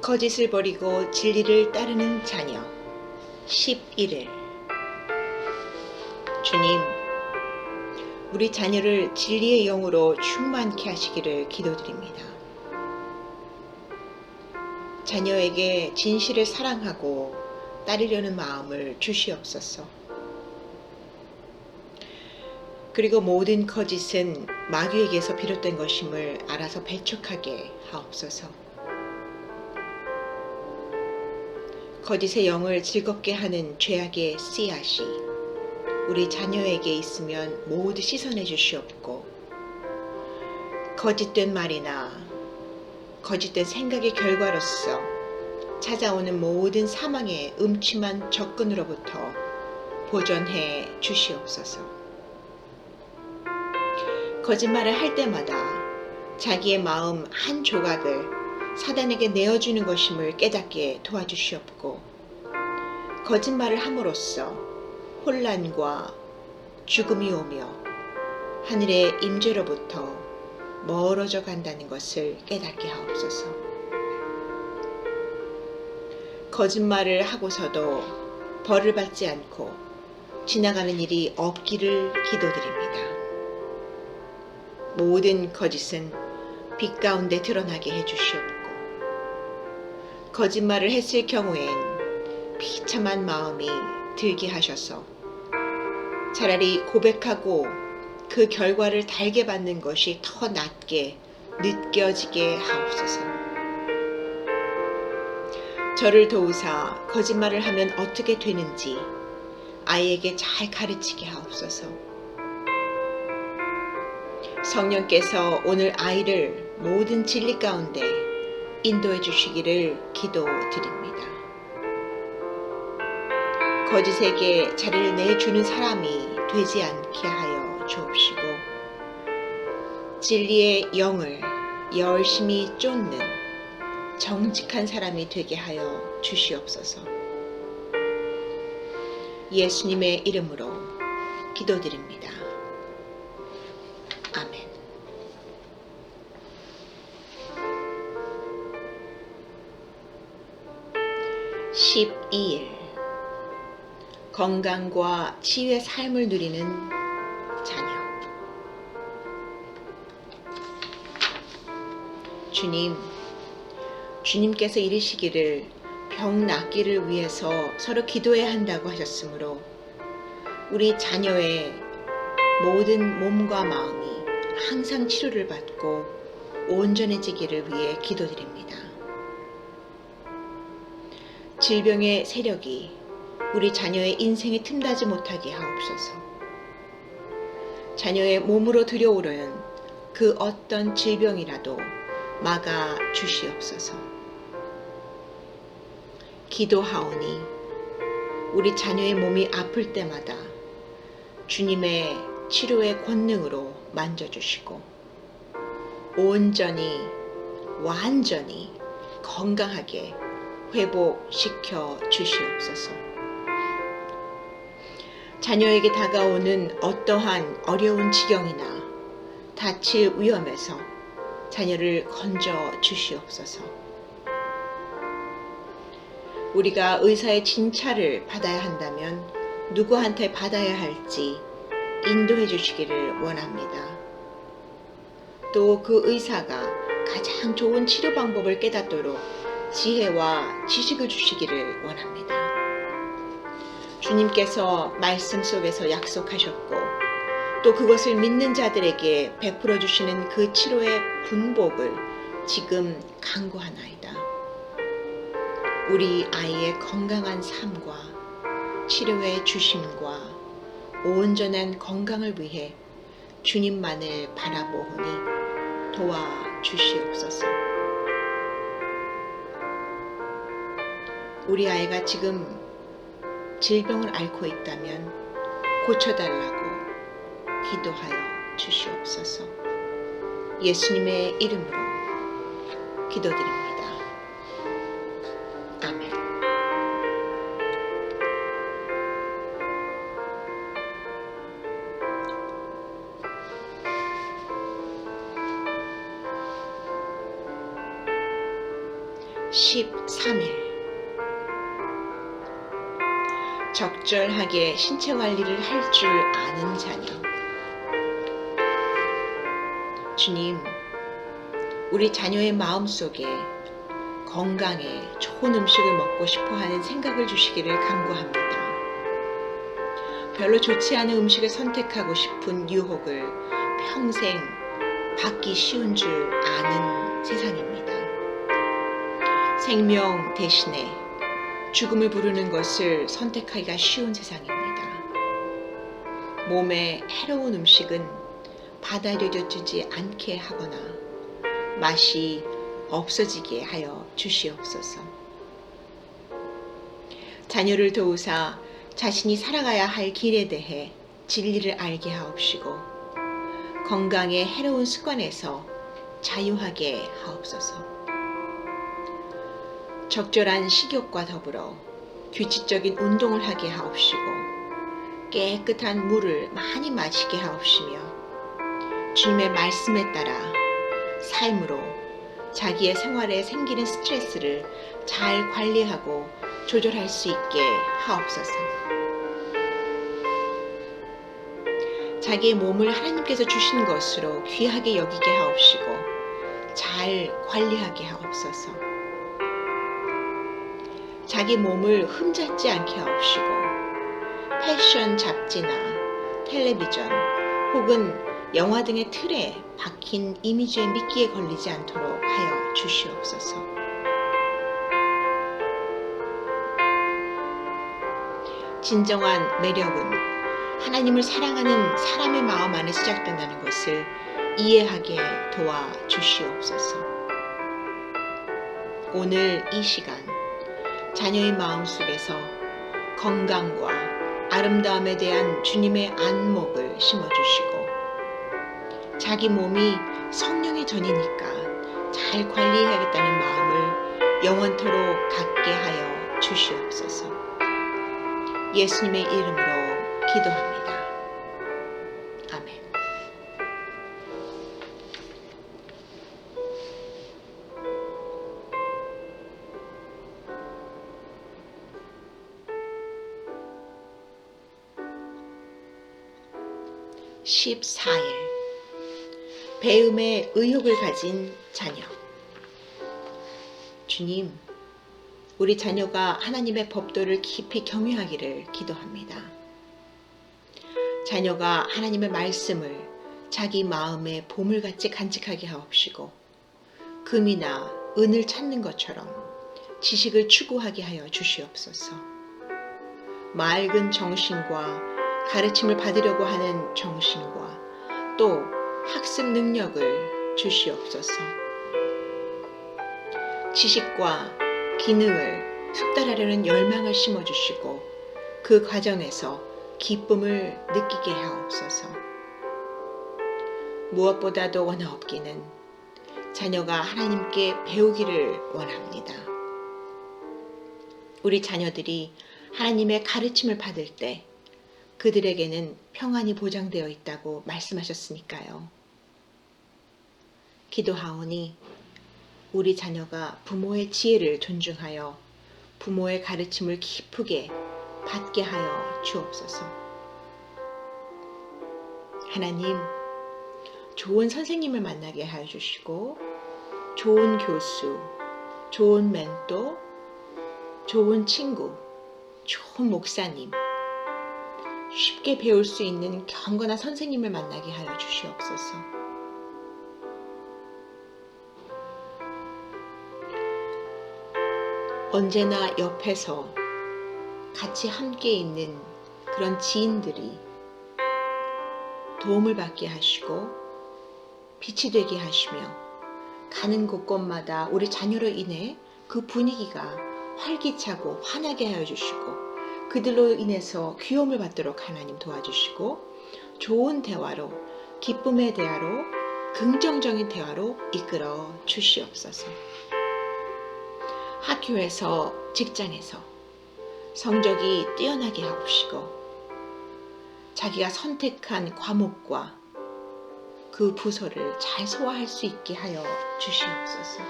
거짓을 버리고 진리를 따르는 자녀 11일. 주님, 우리 자녀를 진리의 영으로 충만케 하시기를 기도드립니다. 자녀에게 진실을 사랑하고 따르려는 마음을 주시옵소서. 그리고 모든 거짓은 마귀에게서 비롯된 것임을 알아서 배척하게 하옵소서. 거짓의 영을 즐겁게 하는 죄악의 씨앗이 우리 자녀에게 있으면 모두 씻어내 주시옵고, 거짓된 말이나 거짓된 생각의 결과로서 찾아오는 모든 사망의 음침한 접근으로부터 보존해 주시옵소서. 거짓말을 할 때마다 자기의 마음 한 조각을 사단에게 내어주는 것임을 깨닫게 도와주시옵고, 거짓말을 함으로써 혼란과 죽음이 오며 하늘의 임재로부터 멀어져 간다는 것을 깨닫게 하옵소서. 거짓말을 하고서도 벌을 받지 않고 지나가는 일이 없기를 기도드립니다. 모든 거짓은 빛 가운데 드러나게 해주시옵고, 거짓말을 했을 경우엔 비참한 마음이 들게 하셔서 차라리 고백하고 그 결과를 달게 받는 것이 더 낫게 느껴지게 하옵소서. 저를 도우사 거짓말을 하면 어떻게 되는지 아이에게 잘 가르치게 하옵소서. 성령께서 오늘 아이를 모든 진리 가운데 인도해 주시기를 기도드립니다. 거짓에게 자리를 내주는 사람이 되지 않게 하여 주옵시고, 진리의 영을 열심히 쫓는 정직한 사람이 되게 하여 주시옵소서. 예수님의 이름으로 기도드립니다. 아멘. (12일) 건강과 치유의 삶을 누리는 자녀. 주님께서 이르시기를 병 낫기를 위해서 서로 기도해야 한다고 하셨으므로 우리 자녀의 모든 몸과 마음이 항상 치료를 받고 온전해지기를 위해 기도드립니다. 질병의 세력이 우리 자녀의 인생에 틈나지 못하게 하옵소서. 자녀의 몸으로 들여오려는 그 어떤 질병이라도 막아 주시옵소서. 기도하오니 우리 자녀의 몸이 아플 때마다 주님의 치료의 권능으로 만져주시고 온전히 완전히 건강하게 회복시켜 주시옵소서. 자녀에게 다가오는 어떠한 어려운 지경이나 다칠 위험에서 자녀를 건져 주시옵소서. 우리가 의사의 진찰을 받아야 한다면 누구한테 받아야 할지 인도해 주시기를 원합니다. 또 그 의사가 가장 좋은 치료 방법을 깨닫도록 지혜와 지식을 주시기를 원합니다. 주님께서 말씀 속에서 약속하셨고, 또 그것을 믿는 자들에게 베풀어 주시는 그 치료의 분복을 지금 간구하나이다. 우리 아이의 건강한 삶과 치료의 주심과 온전한 건강을 위해 주님만을 바라보오니 도와주시옵소서. 우리 아이가 지금 질병을 앓고 있다면 고쳐달라고 기도하여 주시옵소서. 예수님의 이름으로 기도드립니다. 아멘. 13일 적절하게 신체 관리를 할 줄 아는 자녀. 주님, 우리 자녀의 마음속에 건강에 좋은 음식을 먹고 싶어하는 생각을 주시기를 간구합니다. 별로 좋지 않은 음식을 선택하고 싶은 유혹을 평생 받기 쉬운 줄 아는 세상입니다. 생명 대신에 죽음을 부르는 것을 선택하기가 쉬운 세상입니다. 몸에 해로운 음식은 받아들여지지 않게 하거나 맛이 없어지게 하여 주시옵소서. 자녀를 도우사 자신이 살아가야 할 길에 대해 진리를 알게 하옵시고 건강의 해로운 습관에서 자유하게 하옵소서. 적절한 식욕과 더불어 규칙적인 운동을 하게 하옵시고 깨끗한 물을 많이 마시게 하옵시며 주님의 말씀에 따라 삶으로 자기의 생활에 생기는 스트레스를 잘 관리하고 조절할 수 있게 하옵소서. 자기의 몸을 하나님께서 주신 것으로 귀하게 여기게 하옵시고 잘 관리하게 하옵소서. 자기 몸을 흠잡지 않게 하옵시고 패션 잡지나 텔레비전 혹은 영화 등의 틀에 박힌 이미지의 미끼에 걸리지 않도록 하여 주시옵소서. 진정한 매력은 하나님을 사랑하는 사람의 마음 안에 시작된다는 것을 이해하게 도와 주시옵소서. 오늘 이 시간 자녀의 마음 속에서 건강과 아름다움에 대한 주님의 안목을 심어주시고 자기 몸이 성령의 전이니까 잘 관리해야겠다는 마음을 영원토록 갖게 하여 주시옵소서. 예수님의 이름으로 기도합니다. 아멘. (14일) 배움의 의욕을 가진 자녀. 주님, 우리 자녀가 하나님의 법도를 깊이 경외하기를 기도합니다. 자녀가 하나님의 말씀을 자기 마음에 보물같이 간직하게 하옵시고 금이나 은을 찾는 것처럼 지식을 추구하게 하여 주시옵소서. 맑은 정신과 가르침을 받으려고 하는 정신과 또 학습 능력을 주시옵소서. 지식과 기능을 숙달하려는 열망을 심어주시고 그 과정에서 기쁨을 느끼게 하옵소서. 무엇보다도 원하옵기는 자녀가 하나님께 배우기를 원합니다. 우리 자녀들이 하나님의 가르침을 받을 때 그들에게는 평안이 보장되어 있다고 말씀하셨으니까요. 기도하오니 우리 자녀가 부모의 지혜를 존중하여 부모의 가르침을 기쁘게 받게 하여 주옵소서. 하나님, 좋은 선생님을 만나게 하여 주시고 좋은 교수, 좋은 멘토, 좋은 친구, 좋은 목사님, 쉽게 배울 수 있는 경건한 선생님을 만나게 하여 주시옵소서. 언제나 옆에서 같이 함께 있는 그런 지인들이 도움을 받게 하시고 빛이 되게 하시며 가는 곳곳마다 우리 자녀로 인해 그 분위기가 활기차고 환하게 하여 주시고 그들로 인해서 귀여움을 받도록 하나님 도와주시고 좋은 대화로 기쁨의 대화로 긍정적인 대화로 이끌어 주시옵소서. 학교에서 직장에서 성적이 뛰어나게 하옵시고 자기가 선택한 과목과 그 부서를 잘 소화할 수 있게 하여 주시옵소서.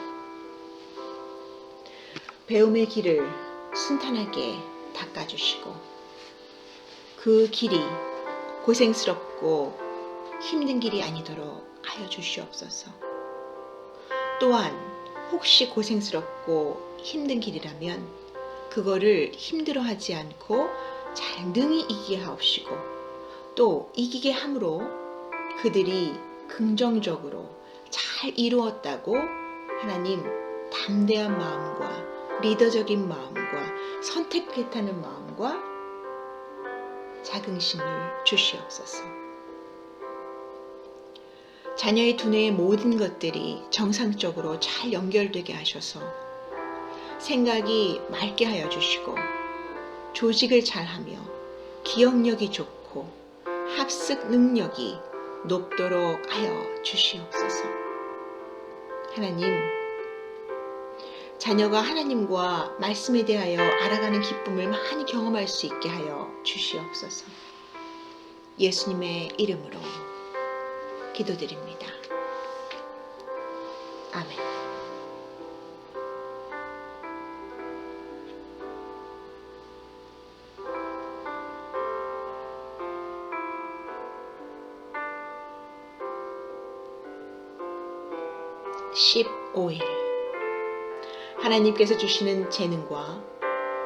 배움의 길을 순탄하게 닦아주시고 그 길이 고생스럽고 힘든 길이 아니도록 하여 주시옵소서. 또한 혹시 고생스럽고 힘든 길이라면 그거를 힘들어하지 않고 잘 능히 이기게 하옵시고 또 이기게 함으로 그들이 긍정적으로 잘 이루었다고 하나님 담대한 마음과 리더적인 마음과 선택했다는 마음과 자긍심을 주시옵소서. 자녀의 두뇌의 모든 것들이 정상적으로 잘 연결되게 하셔서 생각이 맑게 하여 주시고 조직을 잘하며 기억력이 좋고 학습 능력이 높도록 하여 주시옵소서. 하나님, 자녀가 하나님과 말씀에 대하여 알아가는 기쁨을 많이 경험할 수 있게 하여 주시옵소서. 예수님의 이름으로 기도드립니다. 아멘. (15일) 하나님께서 주시는 재능과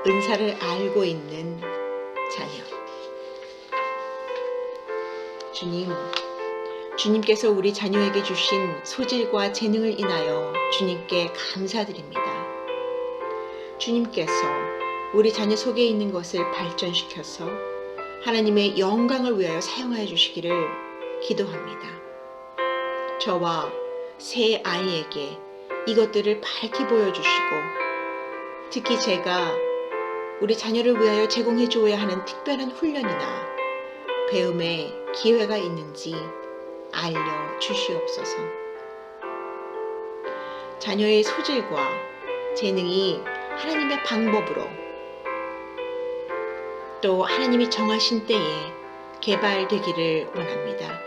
은사를 알고 있는 자녀. 주님께서 우리 자녀에게 주신 소질과 재능을 인하여 주님께 감사드립니다. 주님께서 우리 자녀 속에 있는 것을 발전시켜서 하나님의 영광을 위하여 사용하여 주시기를 기도합니다. 저와 새 아이에게 이것들을 밝히 보여주시고 특히 제가 우리 자녀를 위하여 제공해 주어야 하는 특별한 훈련이나 배움의 기회가 있는지 알려주시옵소서. 자녀의 소질과 재능이 하나님의 방법으로 또 하나님이 정하신 때에 개발되기를 원합니다.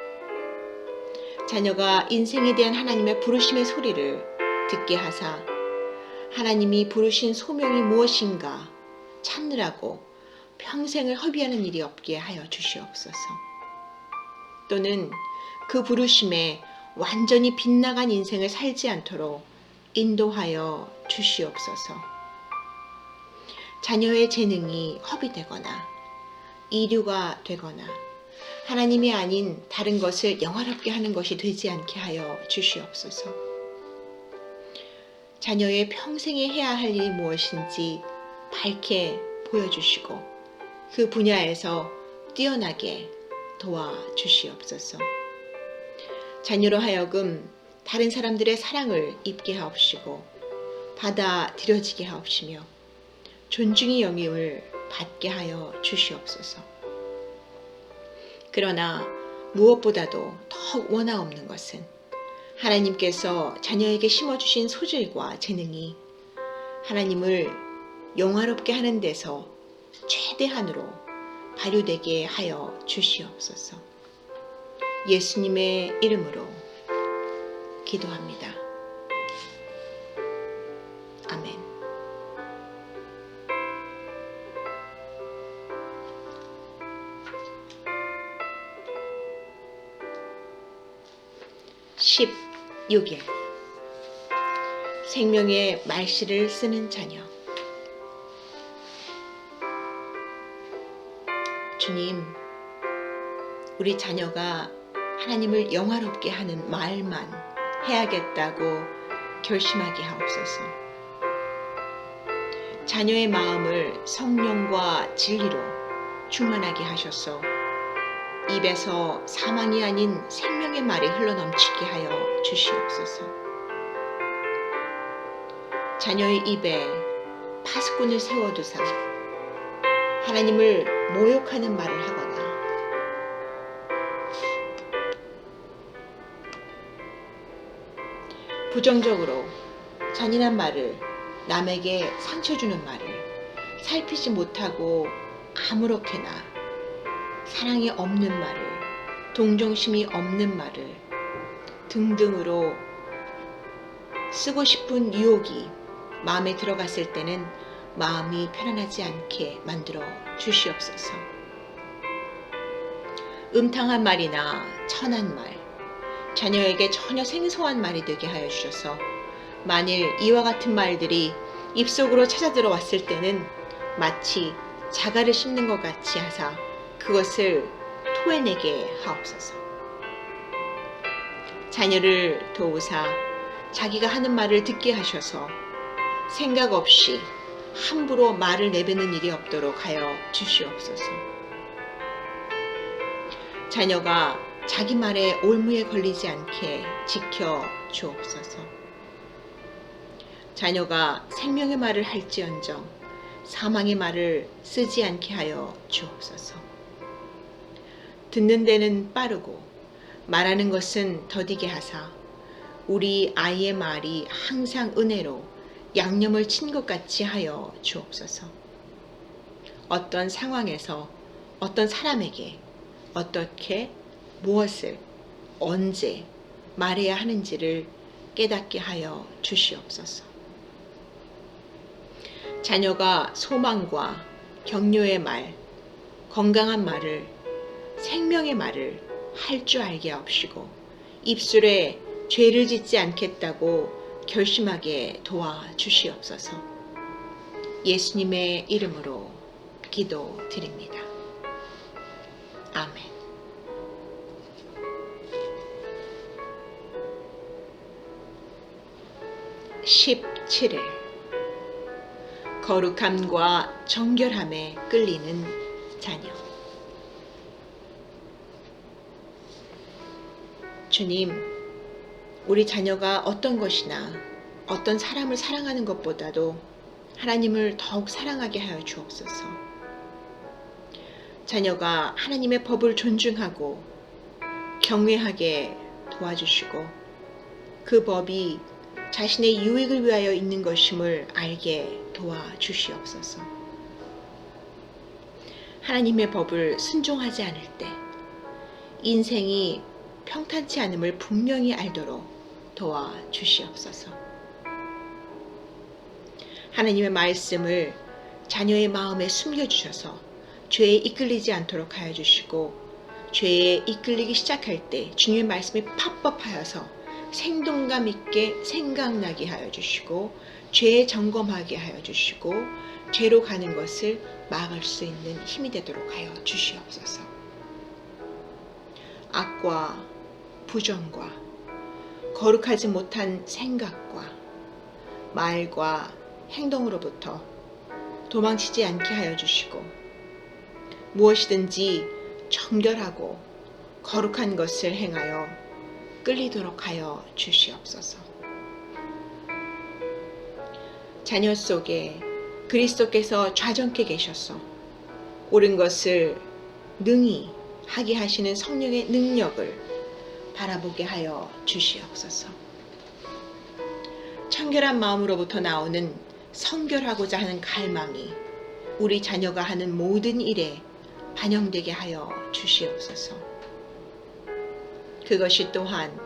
자녀가 인생에 대한 하나님의 부르심의 소리를 듣게 하사 하나님이 부르신 소명이 무엇인가 찾느라고 평생을 허비하는 일이 없게 하여 주시옵소서. 또는 그 부르심에 완전히 빗나간 인생을 살지 않도록 인도하여 주시옵소서. 자녀의 재능이 허비되거나 이류가 되거나 하나님이 아닌 다른 것을 영화롭게 하는 것이 되지 않게 하여 주시옵소서. 자녀의 평생에 해야 할 일이 무엇인지 밝게 보여주시고 그 분야에서 뛰어나게 도와주시옵소서. 자녀로 하여금 다른 사람들의 사랑을 입게 하옵시고 받아들여지게 하옵시며 존중의 영임을 받게 하여 주시옵소서. 그러나 무엇보다도 더욱 원하옵는 것은 하나님께서 자녀에게 심어주신 소질과 재능이 하나님을 영화롭게 하는 데서 최대한으로 발휘되게 하여 주시옵소서. 예수님의 이름으로 기도합니다. 아멘. (16일) 생명의 말씨를 쓰는 자녀. 주님, 우리 자녀가 하나님을 영화롭게 하는 말만 해야겠다고 결심하게 하옵소서. 자녀의 마음을 성령과 진리로 충만하게 하셔서 입에서 사망이 아닌 생명의 말이 흘러넘치게 하여 주시옵소서. 자녀의 입에 파수꾼을 세워두사 하나님을 모욕하는 말을 하거나 부정적으로 잔인한 말을, 남에게 상처 주는 말을 살피지 못하고 아무렇게나 사랑이 없는 말을, 동정심이 없는 말을 등등으로 쓰고 싶은 유혹이 마음에 들어갔을 때는 마음이 편안하지 않게 만들어 주시옵소서. 음탕한 말이나 천한 말, 자녀에게 전혀 생소한 말이 되게 하여 주셔서 만일 이와 같은 말들이 입속으로 찾아 들어왔을 때는 마치 자갈을 씹는 것 같이 하사 그것을 토해내게 하옵소서. 자녀를 도우사 자기가 하는 말을 듣게 하셔서 생각 없이 함부로 말을 내뱉는 일이 없도록 하여 주시옵소서. 자녀가 자기 말에 올무에 걸리지 않게 지켜 주옵소서. 자녀가 생명의 말을 할지언정 사망의 말을 쓰지 않게 하여 주옵소서. 듣는 데는 빠르고 말하는 것은 더디게 하사 우리 아이의 말이 항상 은혜로 양념을 친 것 같이 하여 주옵소서. 어떤 상황에서 어떤 사람에게 어떻게 무엇을 언제 말해야 하는지를 깨닫게 하여 주시옵소서. 자녀가 소망과 격려의 말, 건강한 말을, 생명의 말을 할 줄 알게 하옵시고 입술에 죄를 짓지 않겠다고 결심하게 도와주시옵소서. 예수님의 이름으로 기도드립니다. 아멘. (17일) 거룩함과 정결함에 끌리는 자녀. 주님, 우리 자녀가 어떤 것이나 어떤 사람을 사랑하는 것보다도 하나님을 더욱 사랑하게 하여 주옵소서. 자녀가 하나님의 법을 존중하고 경외하게 도와주시고 그 법이 자신의 유익을 위하여 있는 것임을 알게 도와주시옵소서. 하나님의 법을 순종하지 않을 때 인생이 평탄치 않음을 분명히 알도록 도와주시옵소서. 하나님의 말씀을 자녀의 마음에 숨겨주셔서 죄에 이끌리지 않도록 하여 주시고 죄에 이끌리기 시작할 때 주님의 말씀이 팝업하여서 생동감 있게 생각나게 하여 주시고 죄에 점검하게 하여 주시고 죄로 가는 것을 막을 수 있는 힘이 되도록 하여 주시옵소서. 악과 부정과 거룩하지 못한 생각과 말과 행동으로부터 도망치지 않게 하여 주시고 무엇이든지 정결하고 거룩한 것을 행하여 끌리도록 하여 주시옵소서. 자녀 속에 그리스도께서 좌정케 계셔서 옳은 것을 능히 하게 하시는 성령의 능력을 바라보게 하여 주시옵소서. 청결한 마음으로부터 나오는 성결하고자 하는 갈망이 우리 자녀가 하는 모든 일에 반영되게 하여 주시옵소서. 그것이 또한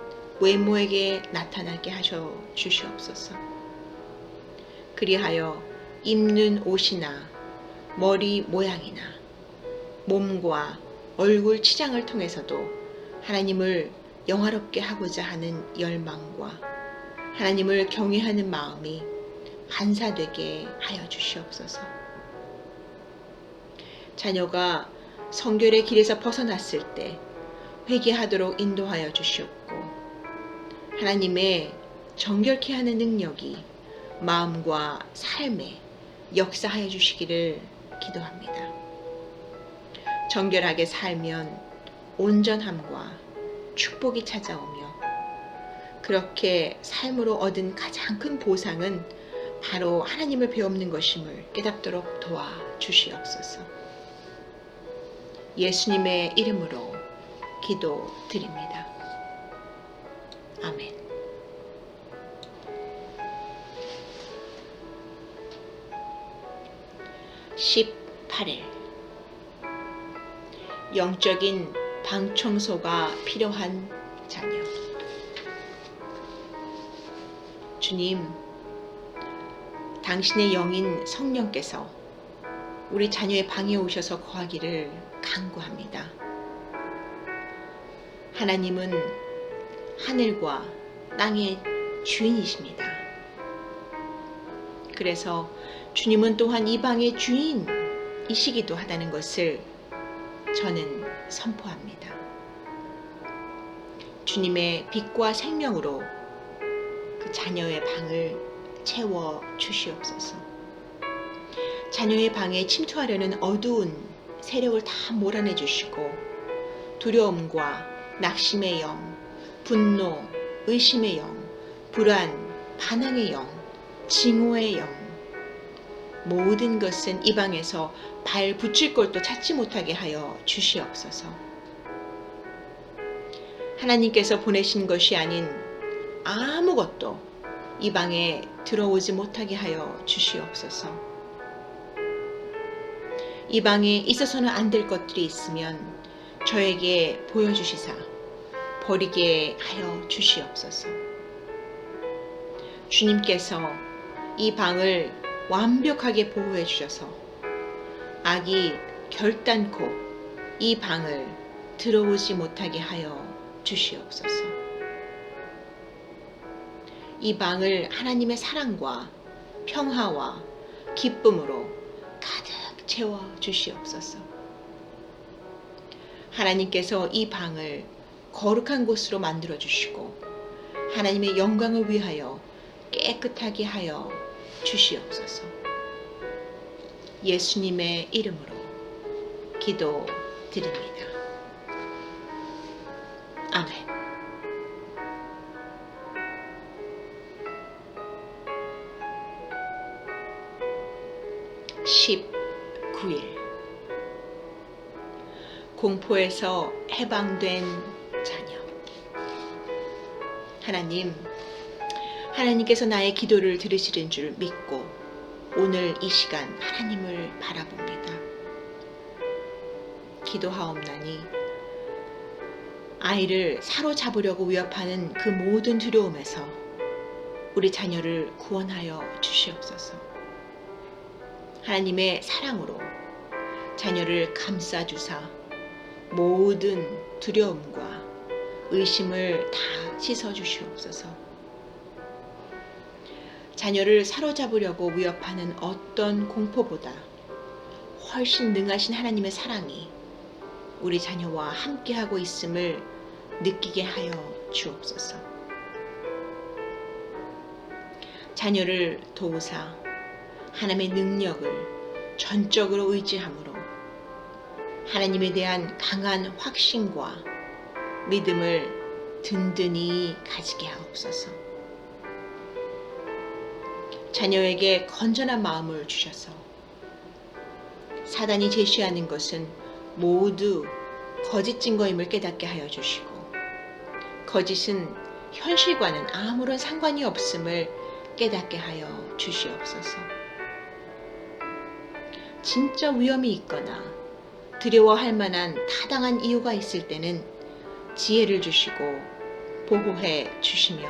외모에게 나타나게 하셔 주시옵소서. 그리하여 입는 옷이나 머리 모양이나 몸과 얼굴 치장을 통해서도 하나님을 영화롭게 하고자 하는 열망과 하나님을 경외하는 마음이 반사되게 하여 주시옵소서. 자녀가 성결의 길에서 벗어났을 때 회개하도록 인도하여 주시옵고 하나님의 정결케 하는 능력이 마음과 삶에 역사하여 주시기를 기도합니다. 정결하게 살면 온전함과 축복이 찾아오며 그렇게 삶으로 얻은 가장 큰 보상은 바로 하나님을 배우는 것임을 깨닫도록 도와주시옵소서. 예수님의 이름으로 기도드립니다. 아멘. (18일) 영적인 방청소가 필요한 자녀. 주님, 당신의 영인 성령께서 우리 자녀의 방에 오셔서 거하기를 간구합니다. 하나님은 하늘과 땅의 주인이십니다. 그래서 주님은 또한 이 방의 주인이시기도 하다는 것을 저는 선포합니다. 주님의 빛과 생명으로 그 자녀의 방을 채워 주시옵소서. 자녀의 방에 침투하려는 어두운 세력을 다 몰아내 주시고 두려움과 낙심의 영, 분노, 의심의 영, 불안, 반항의 영, 징후의 영, 모든 것은 이 방에서 발 붙일 곳도 찾지 못하게 하여 주시옵소서. 하나님께서 보내신 것이 아닌 아무것도 이 방에 들어오지 못하게 하여 주시옵소서. 이 방에 있어서는 안 될 것들이 있으면 저에게 보여주시사 버리게 하여 주시옵소서. 주님께서 이 방을 완벽하게 보호해 주셔서 악이 결단코 이 방을 들어오지 못하게 하여 주시옵소서. 이 방을 하나님의 사랑과 평화와 기쁨으로 가득 채워 주시옵소서. 하나님께서 이 방을 거룩한 곳으로 만들어 주시고 하나님의 영광을 위하여 깨끗하게 하여 주시옵소서. 예수님의 이름으로 기도드립니다. 아멘. (19일) 공포에서 해방된 자녀. 하나님께서 나의 기도를 들으시는 줄 믿고 오늘 이 시간 하나님을 바라봅니다. 기도하옵나니 아이를 사로잡으려고 위협하는 그 모든 두려움에서 우리 자녀를 구원하여 주시옵소서. 하나님의 사랑으로 자녀를 감싸주사 모든 두려움과 의심을 다 씻어주시옵소서. 자녀를 사로잡으려고 위협하는 어떤 공포보다 훨씬 능하신 하나님의 사랑이 우리 자녀와 함께하고 있음을 느끼게 하여 주옵소서. 자녀를 도우사 하나님의 능력을 전적으로 의지함으로 하나님에 대한 강한 확신과 믿음을 든든히 가지게 하옵소서. 자녀에게 건전한 마음을 주셔서 사단이 제시하는 것은 모두 거짓 증거임을 깨닫게 하여 주시고 거짓은 현실과는 아무런 상관이 없음을 깨닫게 하여 주시옵소서. 진짜 위험이 있거나 두려워할 만한 타당한 이유가 있을 때는 지혜를 주시고 보호해 주시며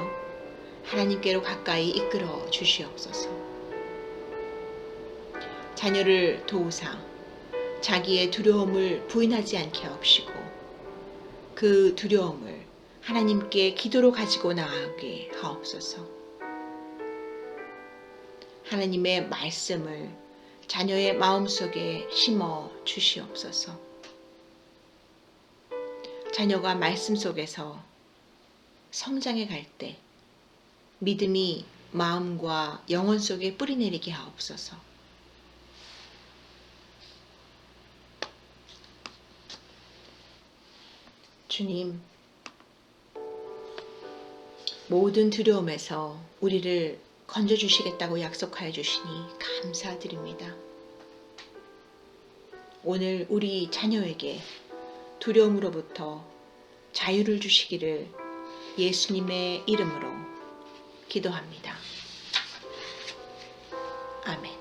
하나님께로 가까이 이끌어 주시옵소서. 자녀를 도우사 자기의 두려움을 부인하지 않게 하옵시고 그 두려움을 하나님께 기도로 가지고 나아가게 하옵소서. 하나님의 말씀을 자녀의 마음속에 심어 주시옵소서. 자녀가 말씀 속에서 성장해 갈 때 믿음이 마음과 영혼 속에 뿌리내리게 하옵소서. 주님, 모든 두려움에서 우리를 건져주시겠다고 약속하여 주시니 감사드립니다. 오늘 우리 자녀에게 두려움으로부터 자유를 주시기를 예수님의 이름으로 기도합니다. 아멘.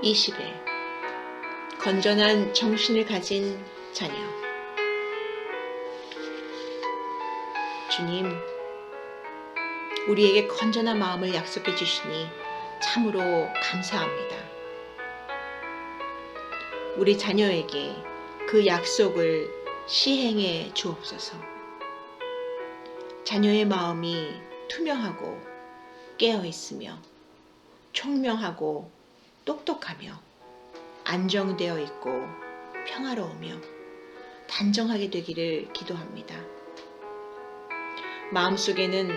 20일 건전한 정신을 가진 자녀. 주님, 우리에게 건전한 마음을 약속해 주시니 참으로 감사합니다. 우리 자녀에게 그 약속을 시행해 주옵소서. 자녀의 마음이 투명하고 깨어 있으며 총명하고 똑똑하며 안정되어 있고 평화로우며 단정하게 되기를 기도합니다. 마음속에는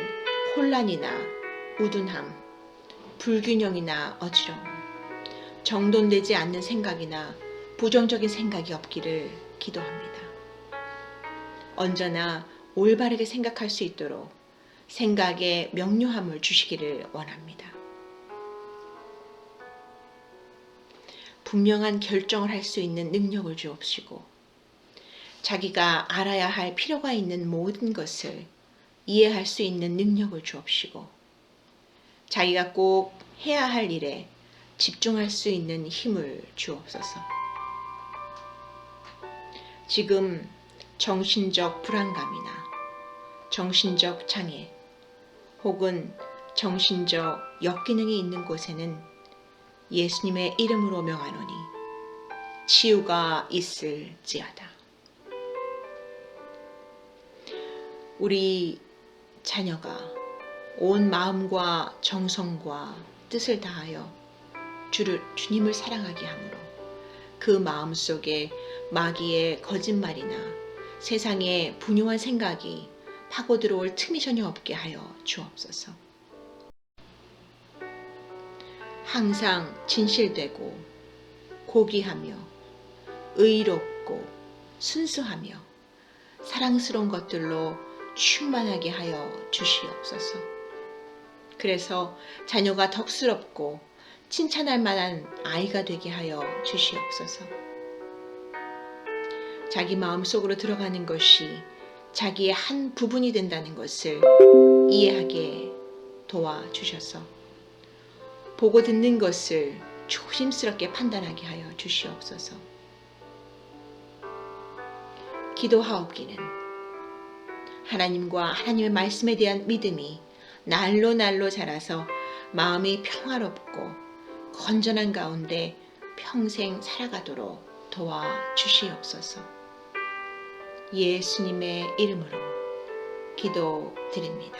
혼란이나 우둔함, 불균형이나 어지러움, 정돈되지 않는 생각이나 부정적인 생각이 없기를 기도합니다. 언제나 올바르게 생각할 수 있도록 생각에 명료함을 주시기를 원합니다. 분명한 결정을 할 수 있는 능력을 주옵시고 자기가 알아야 할 필요가 있는 모든 것을 이해할 수 있는 능력을 주옵시고 자기가 꼭 해야 할 일에 집중할 수 있는 힘을 주옵소서. 지금 정신적 불안감이나 정신적 장애 혹은 정신적 역기능이 있는 곳에는 예수님의 이름으로 명하노니 치유가 있을지어다. 우리 자녀가 온 마음과 정성과 뜻을 다하여 주님을 사랑하게 하므로 그 마음속에 마귀의 거짓말이나 세상의 분요한 생각이 파고들어올 틈이 전혀 없게 하여 주옵소서. 항상 진실되고 고귀하며 의롭고 순수하며 사랑스러운 것들로 충만하게 하여 주시옵소서. 그래서 자녀가 덕스럽고 칭찬할 만한 아이가 되게 하여 주시옵소서. 자기 마음속으로 들어가는 것이 자기의 한 부분이 된다는 것을 이해하게 도와주셔서 보고 듣는 것을 조심스럽게 판단하게 하여 주시옵소서. 기도하옵기는 하나님과 하나님의 말씀에 대한 믿음이 날로 자라서 마음이 평화롭고 건전한 가운데 평생 살아가도록 도와주시옵소서. 예수님의 이름으로 기도드립니다.